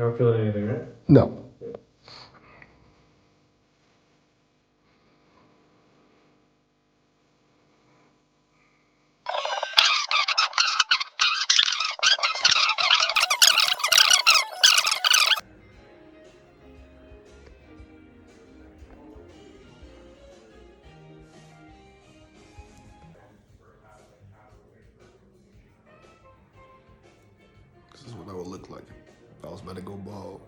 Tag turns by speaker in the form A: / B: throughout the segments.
A: Not feeling anything, right?
B: No. This is what I would look like if I was about to go bald.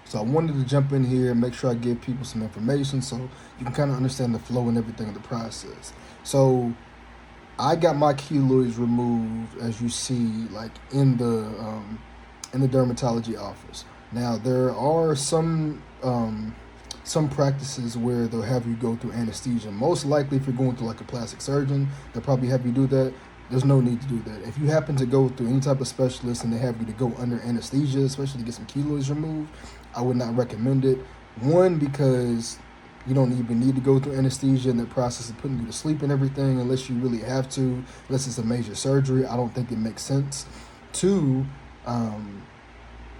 B: So I wanted to jump in here and make sure I give people some information so you can kind of understand the flow and everything of the process. So I got my keloids removed, as you see, like in the dermatology office. Now there are some practices where they'll have you go through anesthesia. Most likely, if you're going through like a plastic surgeon, they'll probably have you do that. There's no need to do that. If you happen to go through any type of specialist and they have you to go under anesthesia, especially to get some keloids removed, I would not recommend it. One, because you don't even need to go through anesthesia and the process of putting you to sleep and everything unless you really have to, unless it's a major surgery. I don't think it makes sense. Two,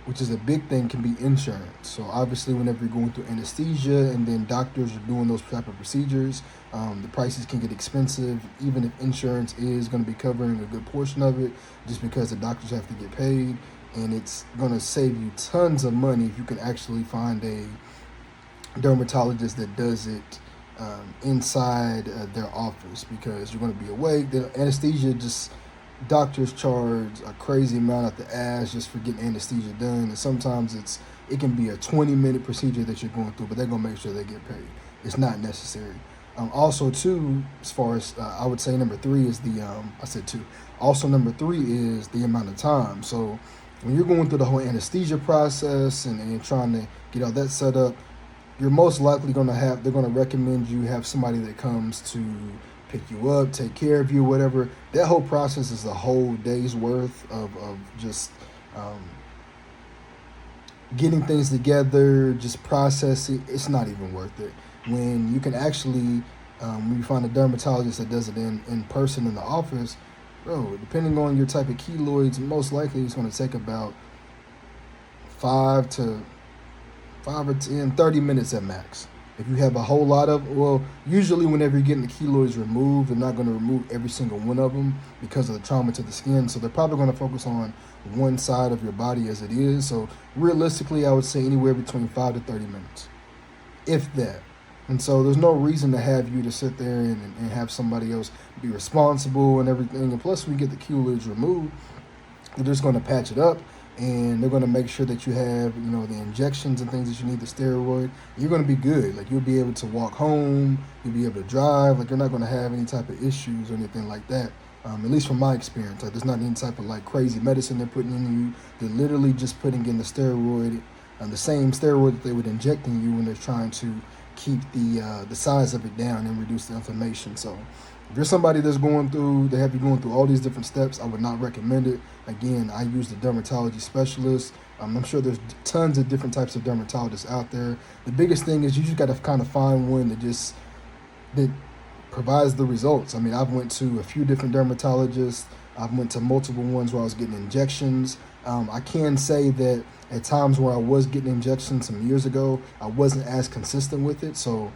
B: which is a big thing, can be insurance. So obviously whenever you're going through anesthesia and then doctors are doing those type of procedures, the prices can get expensive, even if insurance is going to be covering a good portion of it, just because the doctors have to get paid. And it's going to save you tons of money if you can actually find a dermatologist that does it inside their office, because you're going to be awake. The anesthesia, just doctors charge a crazy amount at the ass just for getting anesthesia done, and sometimes it can be a 20-minute procedure that you're going through, but they're going to make sure they get paid. It's not necessary. Also, too, as far as I would say, number three is I said two. Also, number three is the amount of time. So when you're going through the whole anesthesia process and trying to get all that set up, you're most likely they're going to recommend you have somebody that comes to pick you up, take care of you, whatever. That whole process is a whole day's worth of just getting things together, just processing. It's not even worth it. When you can actually, when you find a dermatologist that does it in person in the office, bro, depending on your type of keloids, most likely it's going to take about 5 to 30 minutes at max. If you have a whole lot of, usually whenever you're getting the keloids removed, they're not going to remove every single one of them because of the trauma to the skin. So they're probably going to focus on one side of your body as it is. So realistically, I would say anywhere between 5 to 30 minutes, if that. And so there's no reason to have you to sit there and have somebody else be responsible and everything. And plus, when you get the keloids removed, they're just going to patch it up. And they're going to make sure that you have, the injections and things that you need, the steroid. You're going to be good. Like, you'll be able to walk home. You'll be able to drive. Like, you're not going to have any type of issues or anything like that. At least from my experience. Like, there's not any type of, like, crazy medicine they're putting in you. They're literally just putting in the steroid, the same steroid that they would inject in you when they're trying to keep the size of it down and reduce the inflammation. So if you're somebody that's they have you going through all these different steps, I would not recommend it. Again, I use the dermatology specialist. I'm sure there's tons of different types of dermatologists out there. The biggest thing is you just got to kind of find one that provides the results. I mean, I've went to a few different dermatologists. I've went to multiple ones where I was getting injections. I can say that at times where I was getting injections some years ago, I wasn't as consistent with it. So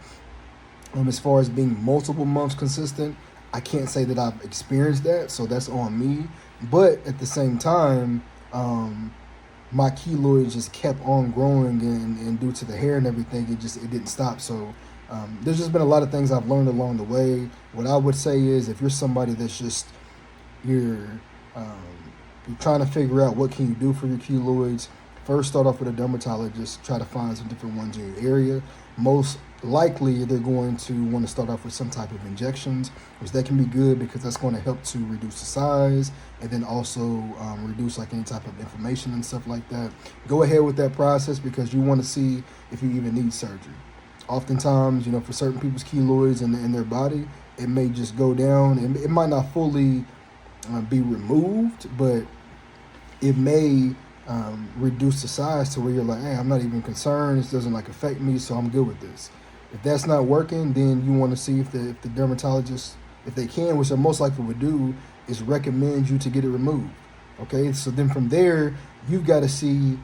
B: as far as being multiple months consistent, I can't say that I've experienced that, so that's on me. But at the same time, my keloids just kept on growing, and due to the hair and everything, it didn't stop. So there's just been a lot of things I've learned along the way. What I would say is, if you're somebody that's just you're trying to figure out what can you do for your keloids, first start off with a dermatologist. Try to find some different ones in your area. Most likely they're going to want to start off with some type of injections, which that can be good because that's going to help to reduce the size and then also reduce like any type of inflammation and stuff like that. Go ahead with that process because you want to see if you even need surgery. Oftentimes, for certain people's keloids in their body, it may just go down. It might not fully be removed, but it may reduce the size to where you're like, hey, I'm not even concerned. This doesn't affect me, so I'm good with this. If that's not working, then you want to see if the dermatologist, if they can, which they most likely would do, is recommend you to get it removed. Okay, so then from there, you've got to see,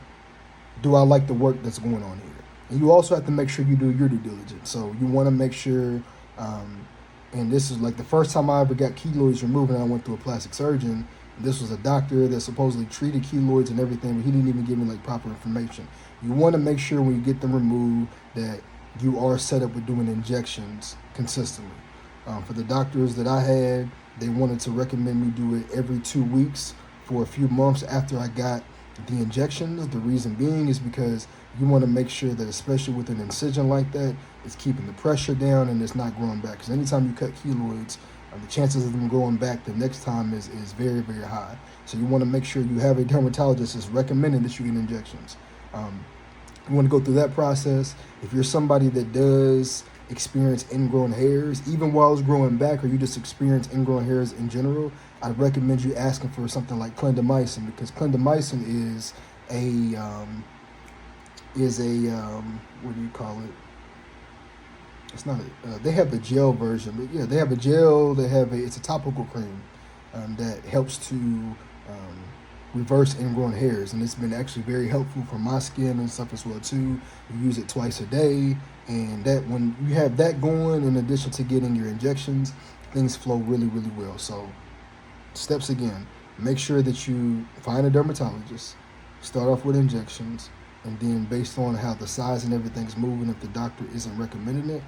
B: do I like the work that's going on here? And you also have to make sure you do your due diligence. So you want to make sure, and this is like the first time I ever got keloids removed, and I went to a plastic surgeon. This was a doctor that supposedly treated keloids and everything, but he didn't even give me like proper information. You want to make sure when you get them removed that you are set up with doing injections consistently. For the doctors that I had, they wanted to recommend me do it every 2 weeks for a few months after I got the injections. The reason being is because you want to make sure that, especially with an incision like that, it's keeping the pressure down and it's not growing back. Because anytime you cut keloids, the chances of them growing back the next time is very, very high. So you want to make sure you have a dermatologist that's recommending that you get injections. You want to go through that process. If you're somebody that does experience ingrown hairs, even while it's growing back, or you just experience ingrown hairs in general, I'd recommend you asking for something like clindamycin, because clindamycin is a what do you call it? It's not they have the gel version, but yeah, they have a gel. It's a topical cream that helps to reverse ingrown hairs, and it's been actually very helpful for my skin and stuff as well too. You use it twice a day, and that when you have that going, in addition to getting your injections, things flow really, really well. So steps again, make sure that you find a dermatologist, start off with injections, and then based on how the size and everything's moving, if the doctor isn't recommending it,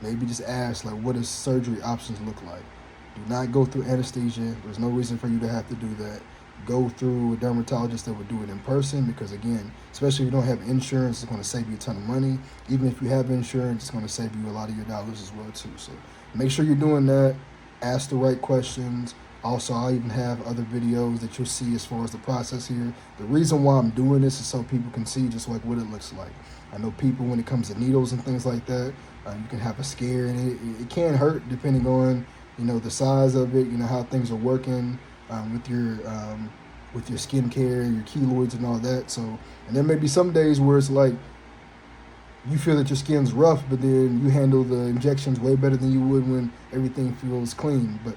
B: maybe just ask, like, what does surgery options look like? Do not go through anesthesia. There's no reason for you to have to do that. Go through a dermatologist that would do it in person, because again, especially if you don't have insurance, it's going to save you a ton of money. Even if you have insurance, it's going to save you a lot of your dollars as well too. So make sure you're doing that. Ask the right questions. Also, I'll even have other videos that you'll see as far as the process here. The reason why I'm doing this is so people can see just like what it looks like. I know people, when it comes to needles and things like that, you can have a scare, and it can hurt depending on, the size of it, how things are working with your skincare, your keloids and all that. So, and there may be some days where it's like you feel that your skin's rough, but then you handle the injections way better than you would when everything feels clean. But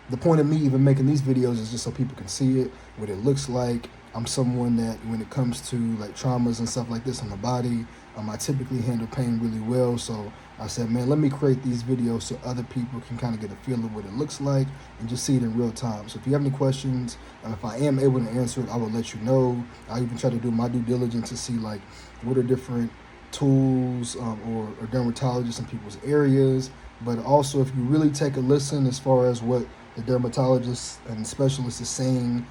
B: the point of me even making these videos is just so people can see it, what it looks like. I'm someone that, when it comes to like traumas and stuff like this on the body, I typically handle pain really well. So I said, man, let me create these videos so other people can kind of get a feel of what it looks like and just see it in real time. So if you have any questions, if I am able to answer it, I will let you know. I even try to do my due diligence to see like what are different tools or dermatologists in people's areas. But also, if you really take a listen as far as what the dermatologist and specialist is saying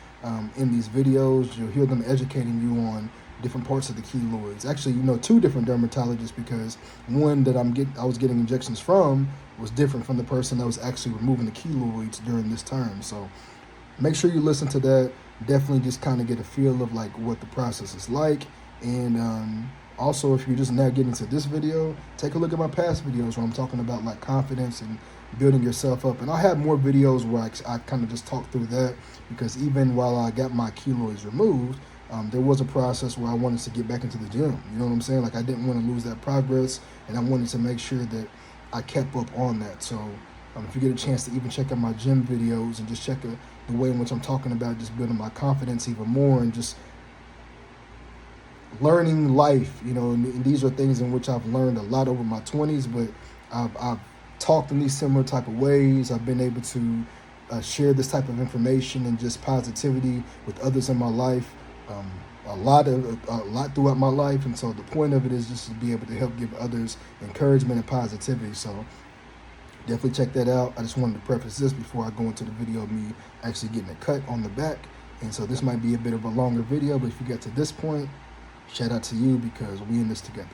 B: in these videos, you'll hear them educating you on different parts of the keloids. Actually, 2 different dermatologists, because one that I was getting injections from was different from the person that was actually removing the keloids during this term. So make sure you listen to that. Definitely just kind of get a feel of like what the process is like. And also, if you're just now getting to this video, take a look at my past videos where I'm talking about like confidence and building yourself up. And I have more videos where I kind of just talk through that, because even while I got my keloids removed, there was a process where I wanted to get back into the gym. You know what I'm saying? Like, I didn't want to lose that progress, and I wanted to make sure that I kept up on that. So if you get a chance to even check out my gym videos and just check the way in which I'm talking about just building my confidence even more and just learning life, and these are things in which I've learned a lot over my 20s, but I've talked in these similar type of ways. I've been able to share this type of information and just positivity with others in my life, a lot throughout my life. And so the point of it is just to be able to help give others encouragement and positivity. So definitely check that out. I just wanted to preface this before I go into the video of me actually getting a cut on the back. And so this might be a bit of a longer video, but if you get to this point, shout out to you, because we in this together.